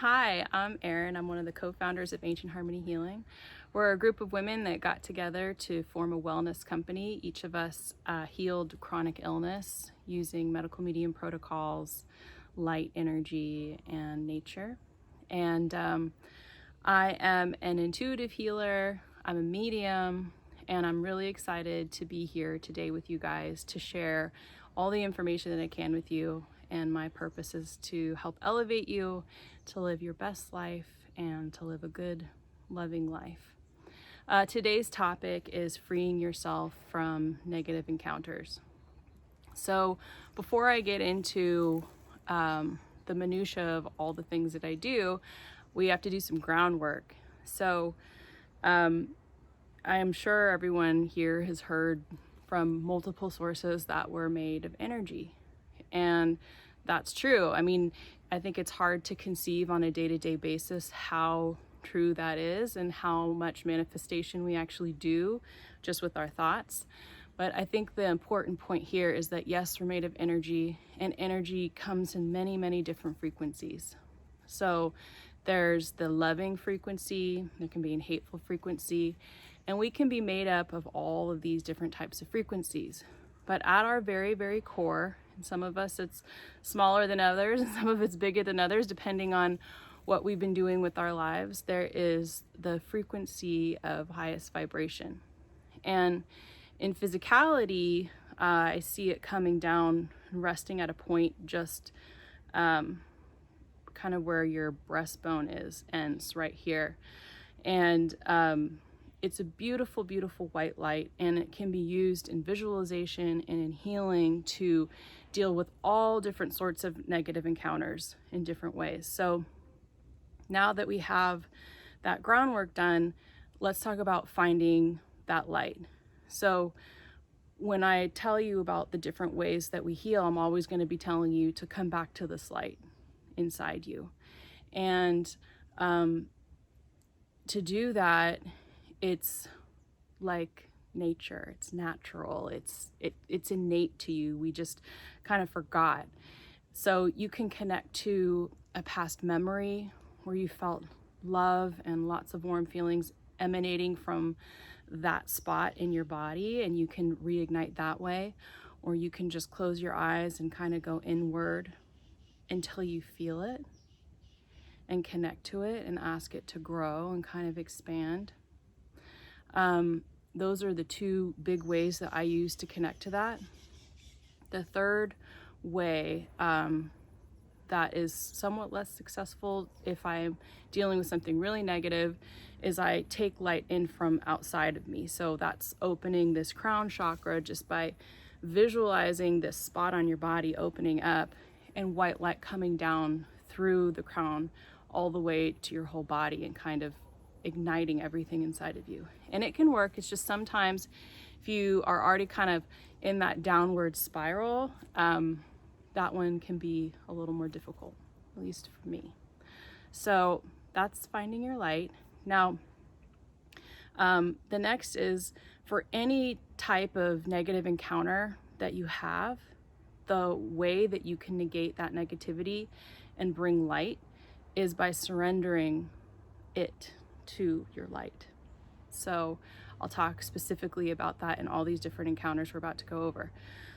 Hi, I'm Erin. I'm one of the co-founders of Ancient Harmony Healing. We're a group of women that got together to form a wellness company. Each of us healed chronic illness using medical medium protocols, light energy, and nature. And I am an intuitive healer, I'm a medium, and I'm really excited to be here today with you guys to share all the information that I can with you. And my purpose is to help elevate you to live your best life and to live a good, loving life. Today's topic is freeing yourself from negative encounters. So before I get into the minutia of all the things that I do, we have to do some groundwork. So I am sure everyone here has heard from multiple sources that we're made of energy. And that's true. I mean, I think it's hard to conceive on a day-to-day basis how true that is and how much manifestation we actually do just with our thoughts. But I think the important point here is that yes, we're made of energy, and energy comes in many, many different frequencies. So there's the loving frequency, there can be a hateful frequency, and we can be made up of all of these different types of frequencies. But at our very, very core, and some of us it's smaller than others, and some of it's bigger than others, depending on what we've been doing with our lives, there is the frequency of highest vibration. And in physicality, I see it coming down and resting at a point just kind of where your breastbone ends right here. And it's a beautiful, beautiful white light, and it can be used in visualization and in healing to deal with all different sorts of negative encounters in different ways. So now that we have that groundwork done, let's talk about finding that light. So when I tell you about the different ways that we heal, I'm always going to be telling you to come back to this light inside you. And to do that, it's like nature, it's natural, it's innate to you. We just kind of forgot. So you can connect to a past memory where you felt love and lots of warm feelings emanating from that spot in your body, and you can reignite that way. Or you can just close your eyes and kind of go inward until you feel it and connect to it and ask it to grow and kind of expand. Those are the two big ways that I use to connect to that. The third way that is somewhat less successful if I'm dealing with something really negative is I take light in from outside of me. So that's opening this crown chakra just by visualizing this spot on your body opening up and white light coming down through the crown all the way to your whole body and kind of igniting everything inside of you. And it can work. It's just sometimes if you are already kind of in that downward spiral, that one can be a little more difficult, at least for me. So that's finding your light. Now, the next is for any type of negative encounter that you have, the way that you can negate that negativity and bring light is by surrendering it to your light. So I'll talk specifically about that in all these different encounters we're about to go over.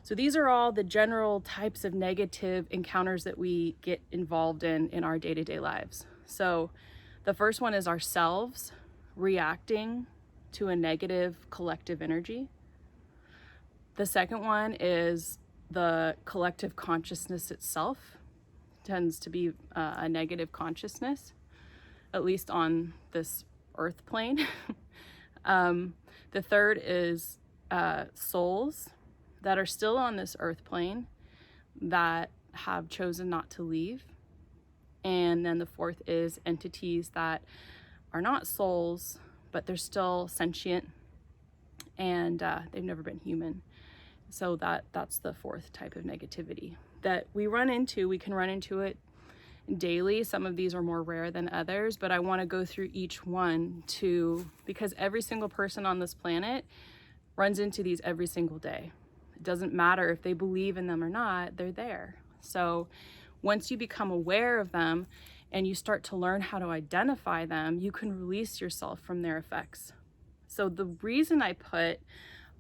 So these are all the general types of negative encounters that we get involved in our day-to-day lives. So the first one is ourselves reacting to a negative collective energy. The second one is the collective consciousness itself tends to be a negative consciousness, at least on this earth plane. The third is souls that are still on this earth plane that have chosen not to leave. And then the fourth is entities that are not souls, but they're still sentient and they've never been human. So that's the fourth type of negativity that we run into. We can run into it daily. Some of these are more rare than others, but I want to go through each one because every single person on this planet runs into these every single day. It doesn't matter if they believe in them or not, they're there. So once you become aware of them and you start to learn how to identify them, you can release yourself from their effects. So the reason I put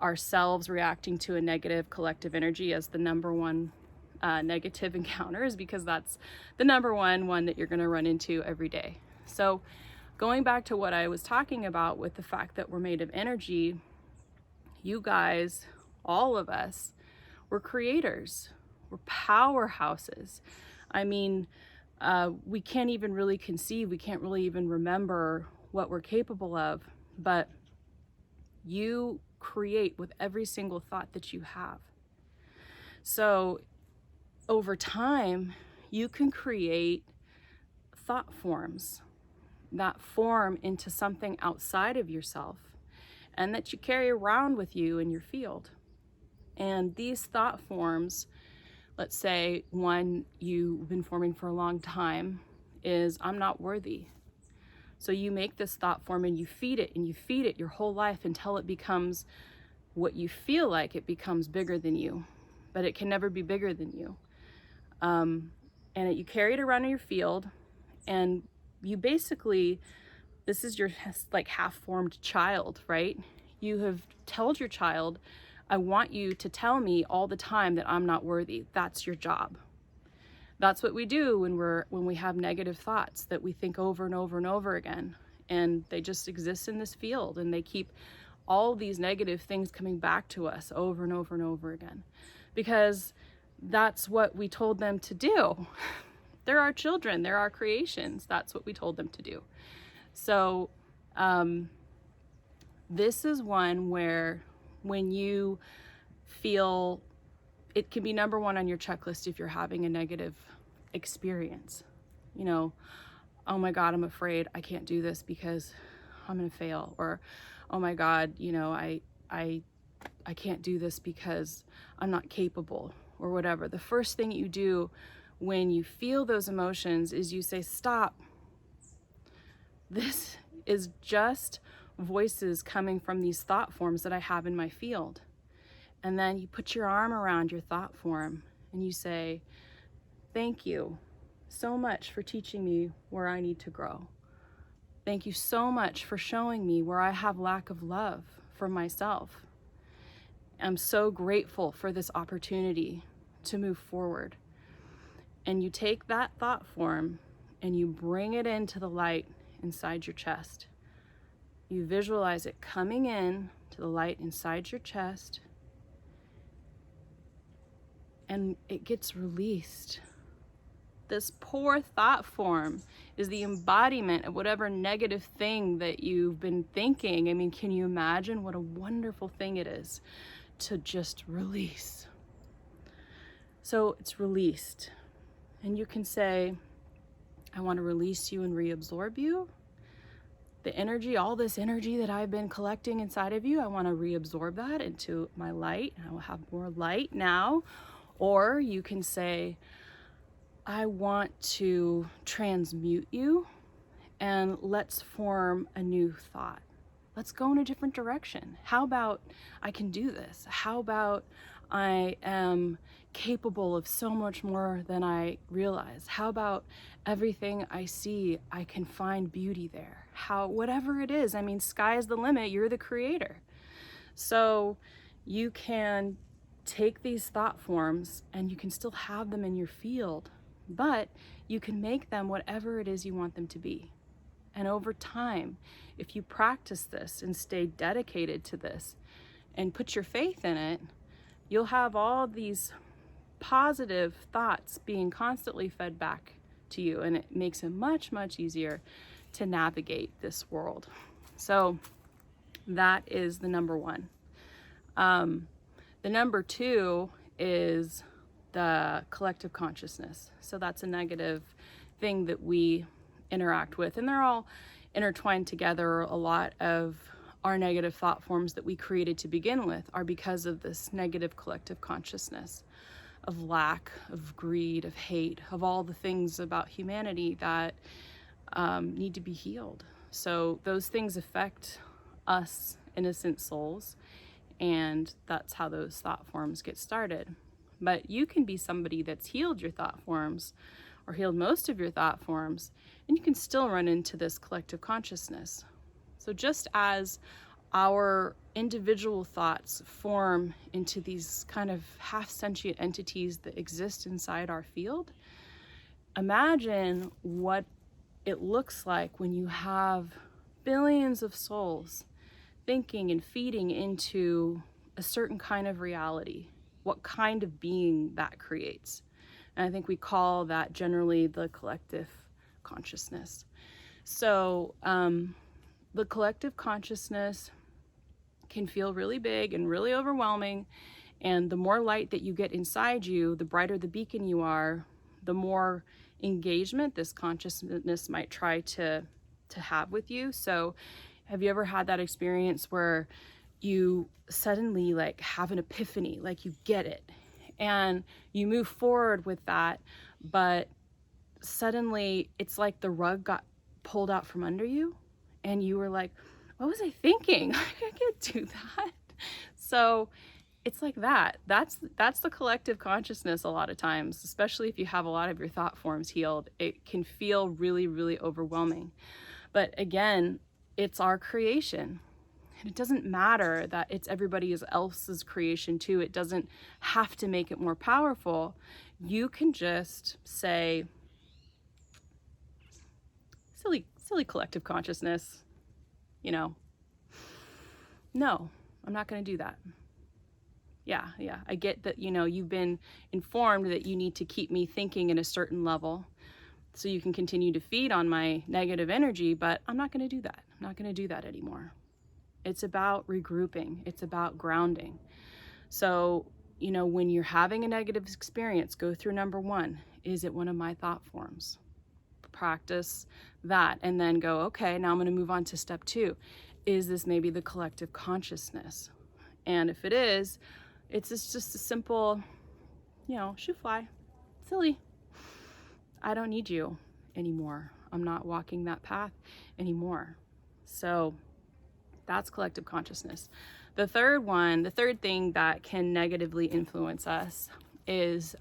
ourselves reacting to a negative collective energy as the number one negative encounter is because that's the number one that you're going to run into every day. So going back to what I was talking about with the fact that we're made of energy, you guys, all of us, we're creators, we're powerhouses. I mean, we can't even really conceive, we can't really even remember what we're capable of, but you create with every single thought that you have. So over time, you can create thought forms that form into something outside of yourself and that you carry around with you in your field. And these thought forms, let's say one you've been forming for a long time is, I'm not worthy. So you make this thought form and you feed it your whole life until it becomes what you feel like it becomes bigger than you, but it can never be bigger than you. You carry it around in your field, and you basically, this is your like half-formed child, right? You have told your child, I want you to tell me all the time that I'm not worthy. That's your job. That's what we do when we have negative thoughts that we think over and over and over again, and they just exist in this field, and they keep all these negative things coming back to us over and over and over again, because that's what we told them to do. They're our children, they're our creations. That's what we told them to do. So this is one where when you feel, it can be number one on your checklist if you're having a negative experience. You know, oh my God, I'm afraid I can't do this because I'm gonna fail. Or, oh my God, you know, I can't do this because I'm not capable, or whatever. The first thing you do when you feel those emotions is you say, stop. This is just voices coming from these thought forms that I have in my field. And then you put your arm around your thought form and you say, thank you so much for teaching me where I need to grow. Thank you so much for showing me where I have lack of love for myself. I'm so grateful for this opportunity to move forward. And you take that thought form and you bring it into the light inside your chest. You visualize it coming in to the light inside your chest, and it gets released. This poor thought form is the embodiment of whatever negative thing that you've been thinking. I mean, can you imagine what a wonderful thing it is to just release? So it's released. And you can say, I want to release you and reabsorb you. The energy, all this energy that I've been collecting inside of you, I want to reabsorb that into my light. I will have more light now. Or you can say, I want to transmute you and let's form a new thought. Let's go in a different direction. How about I can do this? How about I am capable of so much more than I realize? How about everything I see, I can find beauty there? Whatever it is, I mean, sky is the limit, you're the creator. So you can take these thought forms and you can still have them in your field, but you can make them whatever it is you want them to be. And over time, if you practice this and stay dedicated to this and put your faith in it, you'll have all these positive thoughts being constantly fed back to you, and it makes it much, much easier to navigate this world. So that is the number one. The number two is the collective consciousness. So that's a negative thing that we interact with, and they're all intertwined together. A lot of our negative thought forms that we created to begin with are because of this negative collective consciousness of lack, of greed, of hate, of all the things about humanity that need to be healed. So those things affect us innocent souls, and that's how those thought forms get started. But you can be somebody that's healed your thought forms or healed most of your thought forms, and you can still run into this collective consciousness. So just as our individual thoughts form into these kind of half-sentient entities that exist inside our field, imagine what it looks like when you have billions of souls thinking and feeding into a certain kind of reality, what kind of being that creates. And I think we call that generally the collective consciousness. So the collective consciousness can feel really big and really overwhelming. And the more light that you get inside you, the brighter the beacon you are, the more engagement this consciousness might try to have with you. So have you ever had that experience where you suddenly like have an epiphany, like you get it and you move forward with that, but suddenly it's like the rug got pulled out from under you and you were like, what was I thinking? I can't do that. So it's like that. That's the collective consciousness a lot of times, especially if you have a lot of your thought forms healed. It can feel really, really overwhelming. But again, it's our creation. And it doesn't matter that it's everybody else's creation too. It doesn't have to make it more powerful. You can just say, silly collective consciousness, no, I'm not going to do that. Yeah, I get that, you've been informed that you need to keep me thinking in a certain level so you can continue to feed on my negative energy, but I'm not going to do that. I'm not going to do that anymore. It's about regrouping. It's about grounding. So, when you're having a negative experience, go through number 1. Is it one of my thought forms? Practice that and then go, okay, now I'm going to move on to step 2. Is this maybe the collective consciousness? And if it is, it's just a simple, shoo fly, silly. I don't need you anymore. I'm not walking that path anymore. So that's collective consciousness. The third thing that can negatively influence us is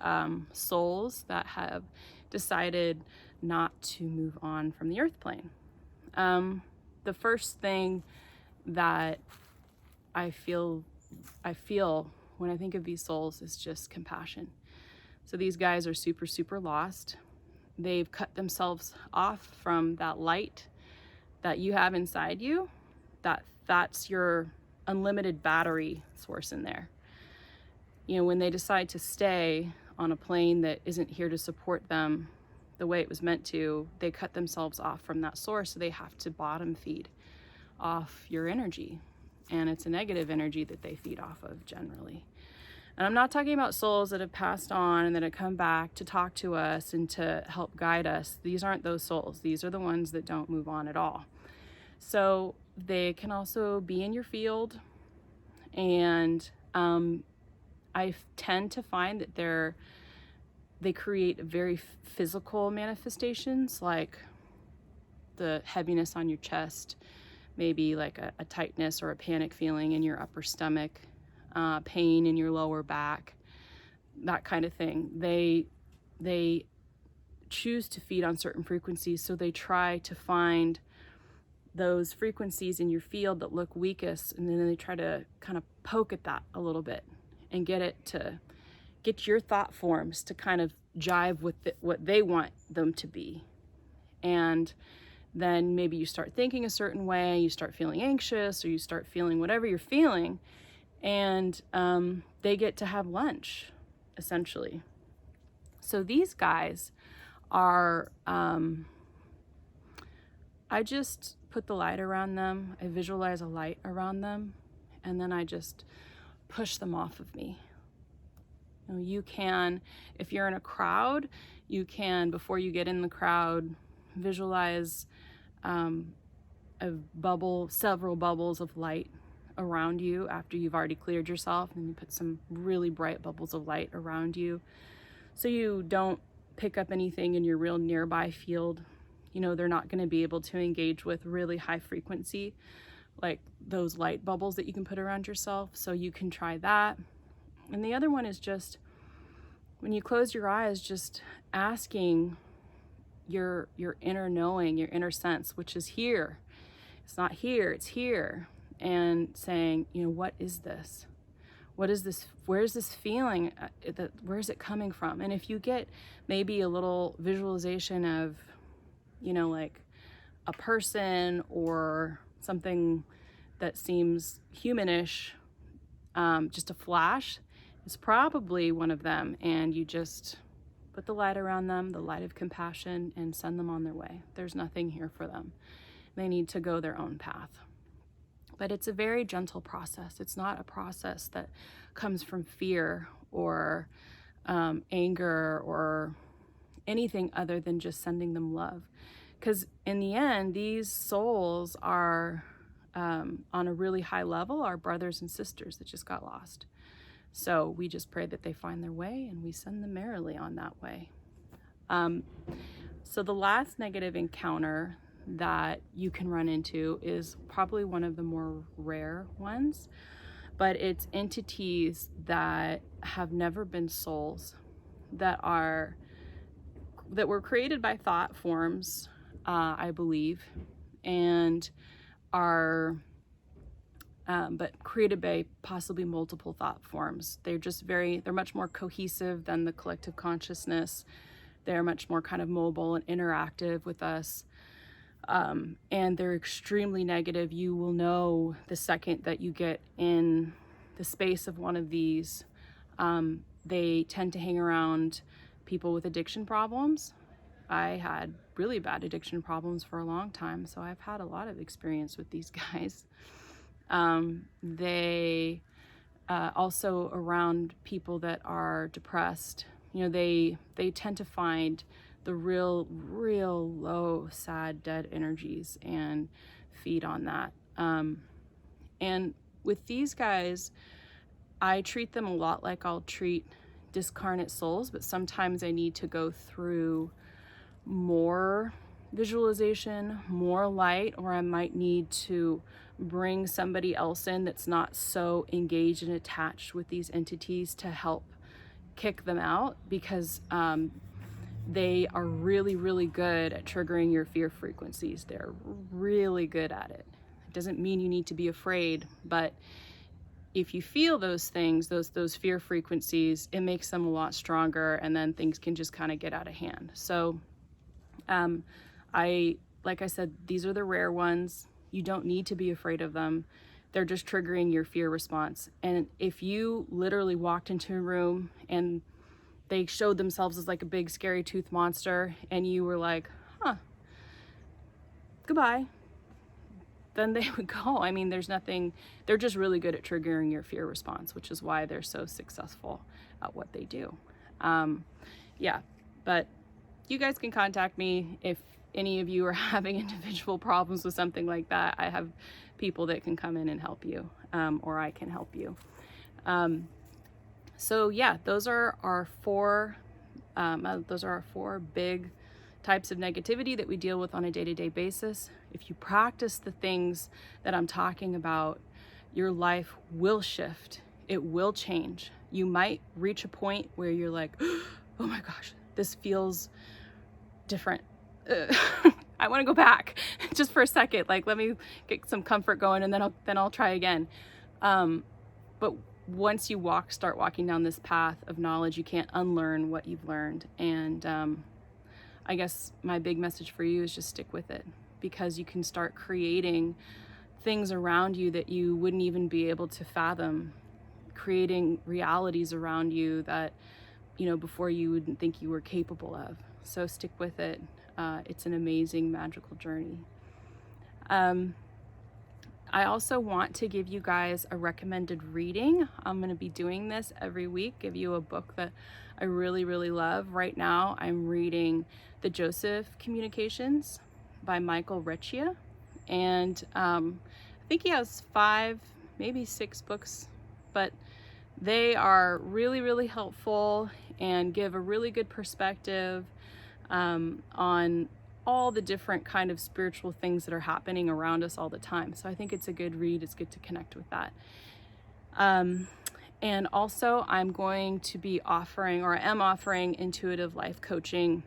souls that have decided not to move on from the earth plane. The first thing that I feel when I think of these souls is just compassion. So these guys are super, super lost. They've cut themselves off from that light that you have inside you. That's your unlimited battery source in there. When they decide to stay on a plane that isn't here to support them the way it was meant to, they cut themselves off from that source, so they have to bottom feed off your energy. And it's a negative energy that they feed off of generally. And I'm not talking about souls that have passed on and that have come back to talk to us and to help guide us. These aren't those souls. These are the ones that don't move on at all. So they can also be in your field. And I tend to find that they create very physical manifestations, like the heaviness on your chest, maybe like a tightness or a panic feeling in your upper stomach, pain in your lower back, that kind of thing. They choose to feed on certain frequencies, so they try to find those frequencies in your field that look weakest, and then they try to kind of poke at that a little bit and get your thought forms to kind of jive with what they want them to be. And then maybe you start thinking a certain way, you start feeling anxious, or you start feeling whatever you're feeling, and they get to have lunch, essentially. So these guys are, I just put the light around them, I visualize a light around them, and then I just push them off of me. You can, if you're in a crowd, you can, before you get in the crowd, visualize several bubbles of light around you after you've already cleared yourself, and you put some really bright bubbles of light around you so you don't pick up anything in your real nearby field. They're not going to be able to engage with really high frequency, like those light bubbles that you can put around yourself. So you can try that. And the other one is just, when you close your eyes, just asking your inner knowing, your inner sense, which is here. It's not here, it's here. And saying, you know, what is this? What is this? Where's this feeling? Where is it coming from? And if you get maybe a little visualization of, you know, like a person or something that seems humanish, just a flash, it's probably one of them. And you just put the light around them, the light of compassion, and send them on their way. There's nothing here for them. They need to go their own path. But it's a very gentle process. It's not a process that comes from fear or anger or anything other than just sending them love. Because in the end, these souls are on a really high level, our brothers and sisters that just got lost. So we just pray that they find their way, and we send them merrily on that way. So the last negative encounter that you can run into is probably one of the more rare ones, but it's entities that have never been souls, that were created by thought forms, I believe, and are but created by possibly multiple thought forms. They're much more cohesive than the collective consciousness. They're much more kind of mobile and interactive with us. And they're extremely negative. You will know the second that you get in the space of one of these. They tend to hang around people with addiction problems. I had really bad addiction problems for a long time, so I've had a lot of experience with these guys. They also around people that are depressed. You know, they tend to find the real low, sad, dead energies and feed on that. And with these guys, I treat them a lot like I'll treat discarnate souls, but sometimes I need to go through more visualization, more light, or I might need to bring somebody else in that's not so engaged and attached with these entities to help kick them out, because they are really good at triggering your fear frequencies. They're really good at it. It doesn't mean you need to be afraid, but if you feel those things, those fear frequencies, it makes them a lot stronger, and then things can just kind of get out of hand. So like I said, these are the rare ones. You don't need to be afraid of them. They're just triggering your fear response. And if you literally walked into a room and they showed themselves as like a big scary tooth monster and you were like, goodbye, then they would go. I mean, they're just really good at triggering your fear response, which is why they're so successful at what they do. But you guys can contact me if any of you are having individual problems with something like that. I have people that can come in and help you, or I can help you. So yeah, those are our four big types of negativity that we deal with on a day-to-day basis. If you practice the things that I'm talking about, your life will shift. It will change. You might reach a point where you're like, oh my gosh, this feels different. I want to go back just for a second. Like, let me get some comfort going, and then I'll try again. But once you start walking down this path of knowledge, you can't unlearn what you've learned. And I guess my big message for you is just stick with it, because you can start creating things around you that you wouldn't even be able to fathom, creating realities around you that, you know, before you wouldn't think you were capable of. So stick with it. It's an amazing, magical journey. I also want to give you guys a recommended reading. I'm going to be doing this every week, give you a book that I really love. Right now, I'm reading The Joseph Communications by Michael Reccia. And I think he has 5, maybe 6 books, but they are really helpful and give a really good perspective on all the different kind of spiritual things that are happening around us all the time. So I think it's a good read. It's good to connect with that. And also I'm going to be offering, or I am offering, intuitive life coaching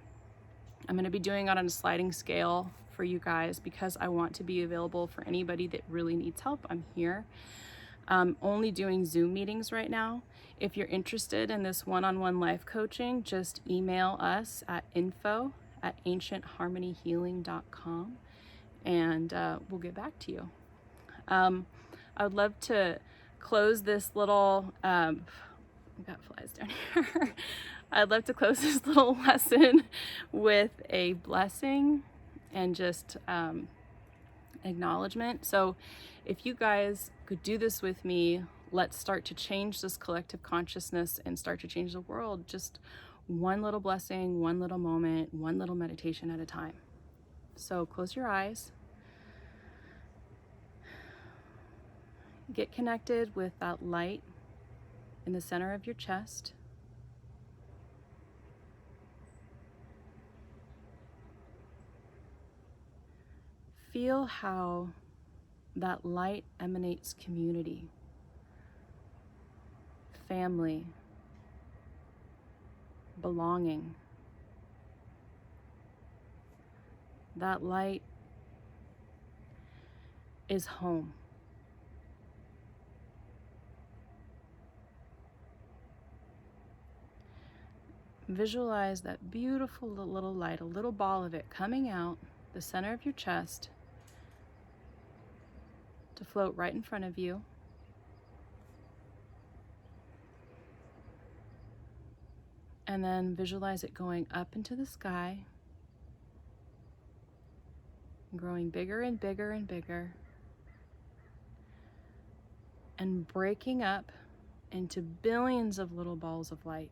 I'm going to be doing it on a sliding scale for you guys because I want to be available for anybody that really needs help. I'm here. Only doing Zoom meetings right now. If you're interested in this one-on-one life coaching, just email us at info@ancientharmonyhealing.com and we'll get back to you. I would love to close this little, we got flies down here. I'd love to close this little lesson with a blessing and just acknowledgement. So if you guys could do this with me, let's start to change this collective consciousness and start to change the world. Just one little blessing, one little moment, one little meditation at a time. So close your eyes. Get connected with that light in the center of your chest. Feel how that light emanates community, family, belonging. That light is home. Visualize that beautiful little light, a little ball of it coming out the center of your chest to float right in front of you. And then visualize it going up into the sky, growing bigger and bigger and bigger, and breaking up into billions of little balls of light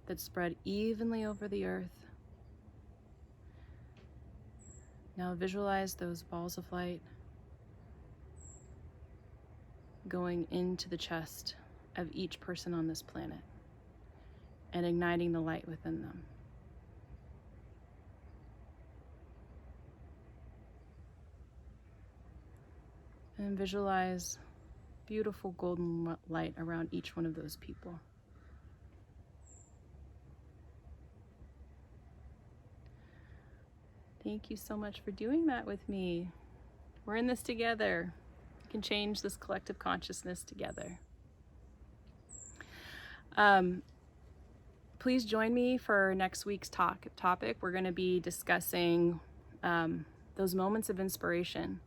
that spread evenly over the earth. Now visualize those balls of light going into the chest of each person on this planet and igniting the light within them. And visualize beautiful golden light around each one of those people. Thank you so much for doing that with me. We're in this together. We can change this collective consciousness together. Please join me for next week's topic. We're going to be discussing those moments of inspiration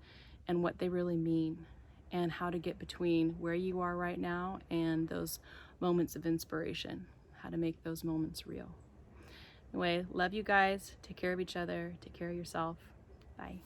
and what they really mean, and how to get between where you are right now and those moments of inspiration, how to make those moments real. Anyway, love you guys. Take care of each other. Take care of yourself. Bye.